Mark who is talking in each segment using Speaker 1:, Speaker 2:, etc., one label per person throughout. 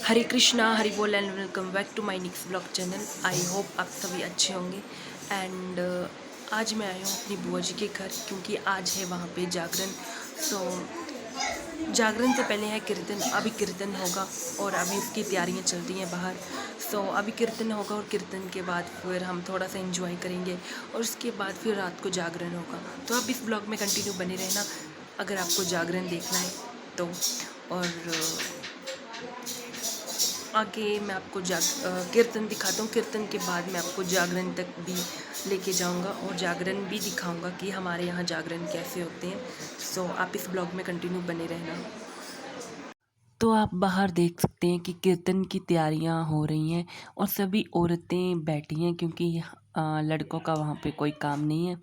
Speaker 1: हरे कृष्णा, हरि बोल and welcome back to my next blog channel. I hope आप सभी अच्छे होंगे। एंड आज मैं आई हूँ अपनी बुआ जी के घर, क्योंकि आज है वहाँ पे जागरण। सो जागरण से पहले है कीर्तन। अभी कीर्तन होगा और अभी उसकी तैयारियाँ चल रही हैं बाहर। सो अभी कीर्तन होगा और कीर्तन के बाद फिर हम थोड़ा सा एंजॉय करेंगे और उसके बाद फिर रात को जागरण होगा। तो आप इस ब्लॉग में कंटिन्यू बने रहना अगर आपको जागरण देखना है तो। और आगे मैं आपको कीर्तन दिखाता हूँ। कीर्तन के बाद मैं आपको जागरण तक भी लेके जाऊँगा और जागरण भी दिखाऊँगा कि हमारे यहाँ जागरण कैसे होते हैं। सो आप इस ब्लॉग में कंटिन्यू बने रहना। तो आप बाहर देख सकते हैं कि कीर्तन की तैयारियां हो रही हैं और सभी औरतें बैठी हैं, क्योंकि लड़कों का वहाँ पे कोई काम नहीं है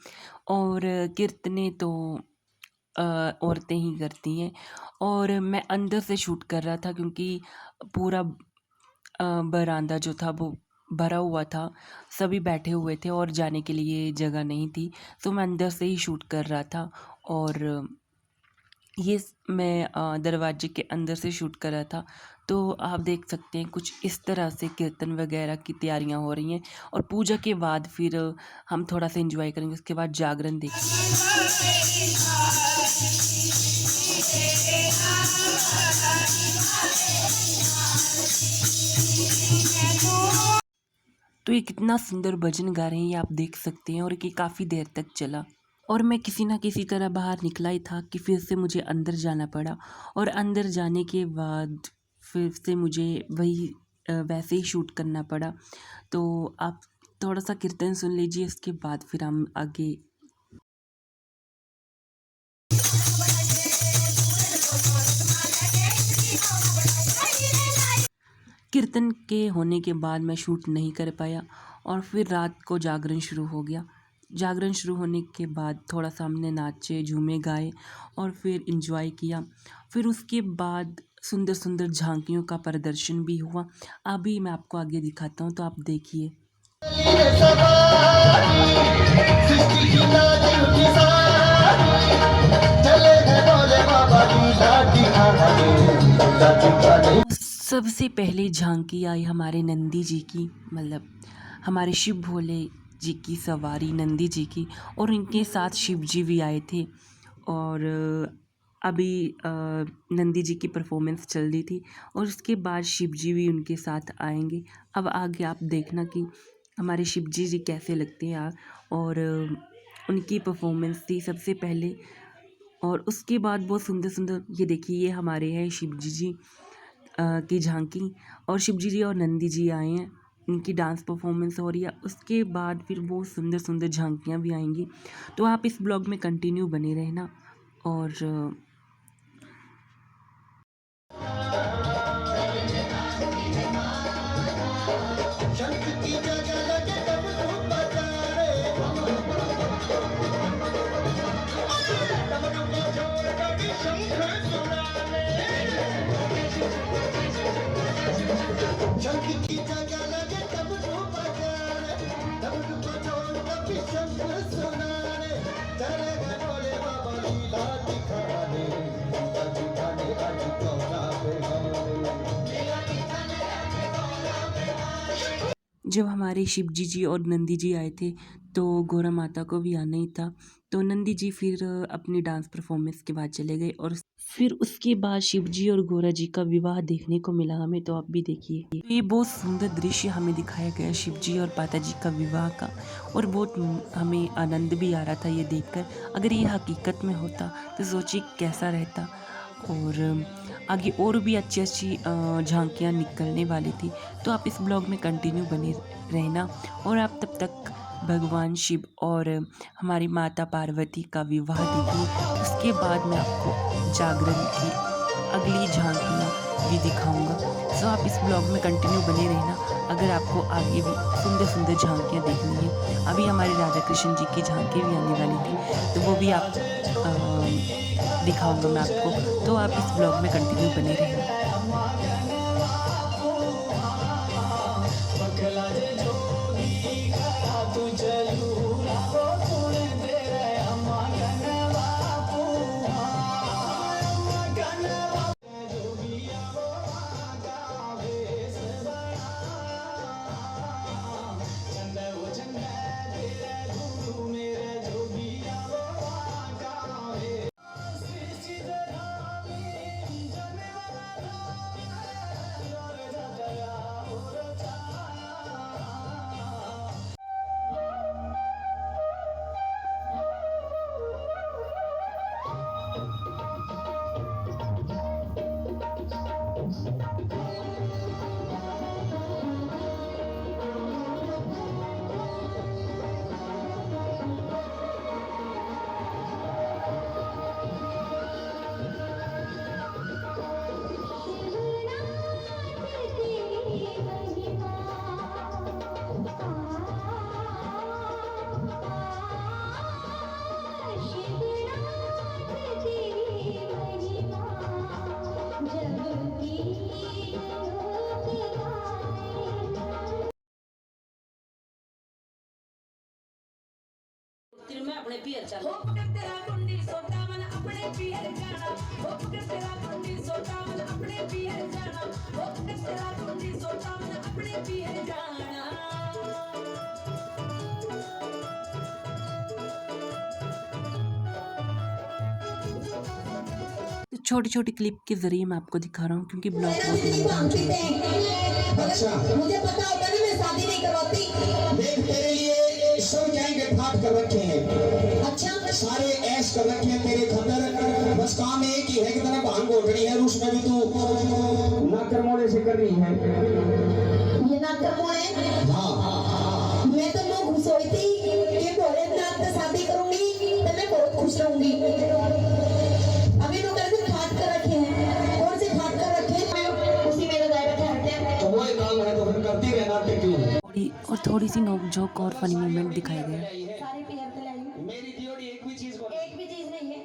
Speaker 1: और कीर्तने तो औरतें ही करती हैं। और मैं अंदर से शूट कर रहा था, क्योंकि पूरा बरामदा जो था वो भरा हुआ था, सभी बैठे हुए थे और जाने के लिए जगह नहीं थी। तो मैं अंदर से ही शूट कर रहा था और मैं दरवाजे के अंदर से शूट कर रहा था। तो आप देख सकते हैं कुछ इस तरह से कीर्तन वगैरह की तैयारियां हो रही हैं और पूजा के बाद फिर हम थोड़ा सा एंजॉय करेंगे। उसके बाद जागरण देखेंगे। तो ये कितना सुंदर भजन गा रहे हैं, ये आप देख सकते हैं और ये काफ़ी देर तक चला। और मैं किसी ना किसी तरह बाहर निकला ही था कि फिर से मुझे अंदर जाना पड़ा और अंदर जाने के बाद फिर से मुझे वही वैसे ही शूट करना पड़ा। तो आप थोड़ा सा कीर्तन सुन लीजिए, इसके बाद फिर हम आगे। कीर्तन के होने के बाद मैं शूट नहीं कर पाया और फिर रात को जागरण शुरू हो गया। जागरण शुरू होने के बाद थोड़ा सा हमने नाचे, झूमे, गाए और फिर एंजॉय किया। फिर उसके बाद सुंदर सुंदर झांकियों का प्रदर्शन भी हुआ। अभी मैं आपको आगे दिखाता हूँ, तो आप देखिए। सबसे पहले झांकी आई हमारे नंदी जी की, मतलब हमारे शिव भोले जी की सवारी नंदी जी की, और उनके साथ शिव जी भी आए थे। और अभी नंदी जी की परफॉर्मेंस चल रही थी और उसके बाद शिव जी भी उनके साथ आएंगे। अब आगे आप देखना कि हमारे शिव जी कैसे लगते हैं यार। और उनकी परफॉर्मेंस थी सबसे पहले और उसके बाद बहुत सुंदर सुंदर, ये देखिए ये हमारे हैं शिव जी की झांकी और शिव जी और नंदी जी आए हैं, इनकी डांस परफॉर्मेंस हो रही है। उसके बाद फिर बहुत सुंदर सुंदर झांकियाँ भी आएंगी। तो आप इस ब्लॉग में कंटिन्यू बने रहना। और जब हमारे शिव जी और नंदी जी आए थे तो गौरा माता को भी आना ही था। तो नंदी जी फिर अपनी डांस परफॉर्मेंस के बाद चले गए और फिर उसके बाद शिव जी और गौरा जी का विवाह देखने को मिला हमें। तो आप भी देखिए, तो ये बहुत सुंदर दृश्य हमें दिखाया गया शिव जी और माता जी का विवाह का, और बहुत हमें आनंद भी आ रहा था ये देखकर। अगर ये हकीकत में होता तो सोचिए कैसा रहता। और आगे और भी अच्छी अच्छी झांकियाँ निकलने वाली थी। तो आप इस ब्लॉग में कंटिन्यू बने रहना और आप तब तक भगवान शिव और हमारी माता पार्वती का विवाह देखिए। उसके बाद मैं आपको जागरण की अगली झांकियाँ भी दिखाऊंगा। सो आप इस ब्लॉग में कंटिन्यू बने रहना अगर आपको आगे भी सुंदर सुंदर झांकियाँ देखनी है। अभी हमारे राधा कृष्ण जी की झांकी भी आने वाली थी, तो वो भी आप दिखाऊंगा मैं आपको। तो आप इस ब्लॉग में कंटिन्यू बने रहना। मैं अपने पियर चल हो पकड़ तेरा कुंडी सोटा मन अपने पियर जाना हो पकड़ तेरा कुंडी सोटा मन अपने पियर जाना हो पकड़ तेरा कुंडी सोटा मन अपने पियर जाना। तो छोटी छोटी क्लिप के जरिए मैं आपको दिखा रहा हूँ क्योंकि ब्लॉग बहुत लंबा हो जाएगा।
Speaker 2: अच्छा मुझे पता होता ना मैं शादी नहीं करवाती। देख तेरे लिए सब जाएंगे ठाट कर रखे हैं। अच्छा सारे ऐश कर रखे हैं तेरे खातर। बस काम एक ही है कि तेरा भांग घोटनी है उसमें भी तू नाकरमोड़े से कर रही है। ये नाकरमोड़े हाँ मैं तो लोग खुश हुई थी कि भोलेनाथ से शादी करूंगी तो मैं बहुत खुश रहूंगी। अभी लोग ऐसे ठाट कर रखे हैं। कौन से ठाट कर रखे हैं उसी में लगाए रखे हैं। तो वो काम है तो फिर करती रहना क्यों।
Speaker 1: थोड़ी सी नोक-झोंक और फनी मोमेंट दिखाए गए।
Speaker 2: सारी पियर तलाई मेरी दियोड़ी एक भी चीज नहीं है।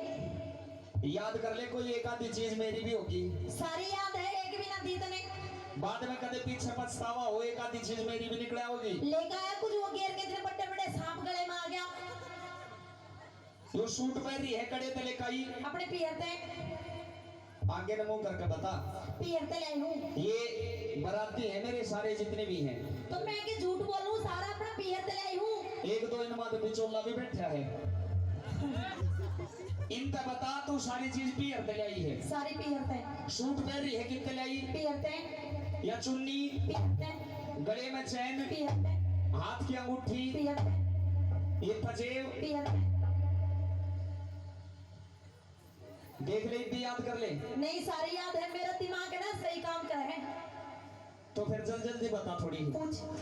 Speaker 2: याद कर ले कोई एक आधी चीज मेरी भी होगी। सारी याद है एक भी ना दी तने। बाद में कदे पीछे पछतावा हो एक आधी चीज मेरी भी निकला होगी। लेके आया कुछ वो घेर के इतने बड़े-बड़े सांप गले में आ गया। जो सूट पहन रही है कड़े तले काई अपने पियर ते आगे न मुंह करके बता। पियर ते लाई हूं। ये बराती है मेरे सारे जितने भी हैं। तो मैं के झूठ बोलूं सारा अपना पियर ते लाई हूं। एक दो इनमां तो बिचौला भी बैठा है। इनका बता तू सारी चीज पियर ते लाई है। सारी पियर ते। सूट पहन रही है कितने लाई पियर ते या चुन्नी पियर ते गले में चैन पियर ते हाथ की अंगूठी पियर ते ये पजेब पियर ते। देख ले इतनी याद कर ले। नहीं सारी याद है मेरा दिमाग है ना सही काम कर है। तो फिर जल्दी बता थोड़ी।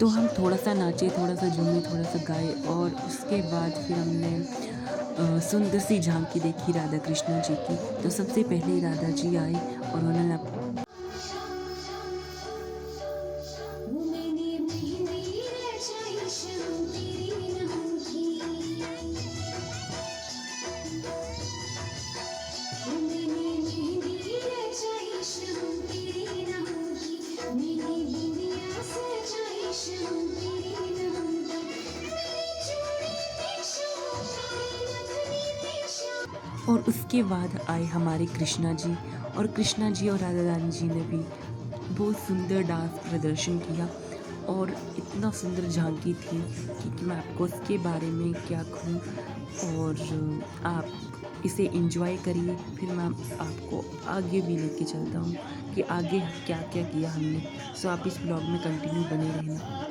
Speaker 1: तो हम थोड़ा सा नाचे थोड़ा सा झूमे थोड़ा सा गाए और उसके बाद फिर हमने सुंदर सी झांकी देखी राधा कृष्ण जी की। तो सबसे पहले राधा जी आए और उन्होंने और उसके बाद आए हमारे कृष्णा जी और कृष्णा जी और राधा रानी जी ने भी बहुत सुंदर डांस प्रदर्शन किया और इतना सुंदर झांकी थी कि मैं आपको उसके बारे में क्या कहूँ। और आप इसे एंजॉय करिए फिर मैं आपको आगे भी लेके चलता हूँ कि आगे क्या क्या किया हमने। सो आप इस ब्लॉग में कंटिन्यू बने रहना।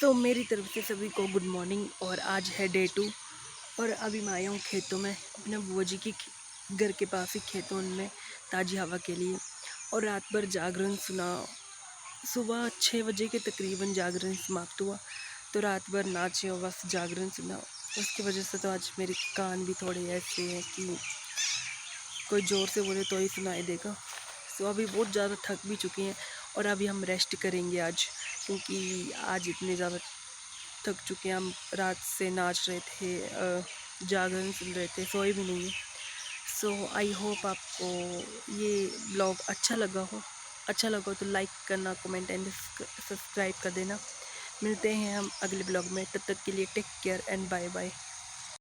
Speaker 1: तो मेरी तरफ से सभी को गुड मॉर्निंग और आज है डे 2 और अभी मैं आया हूँ खेतों में अपने बुआ जी की घर के पास ही खेतों में। ताज़ी हवा के लिए और रात भर जागरण सुना। सुबह 6 बजे के तकरीबन जागरण समाप्त हुआ, तो रात भर नाचे और बस जागरण सुना। उसकी वजह से तो आज मेरे कान भी थोड़े ऐसे हैं कि कोई ज़ोर से बोले तो ही सुनाई देगा। सो अभी बहुत ज़्यादा थक भी चुके हैं और अभी हम रेस्ट करेंगे आज, क्योंकि आज इतने ज़्यादा थक चुके हैं हम। रात से नाच रहे थे, जागरण सुन रहे थे, सोए भी नहीं हैं। सो आई होप आपको ये ब्लॉग अच्छा लगा हो। अच्छा लगा हो तो लाइक करना, कमेंट एंड सब्सक्राइब कर देना। मिलते हैं हम अगले ब्लॉग में, तब तक के लिए take care and bye bye.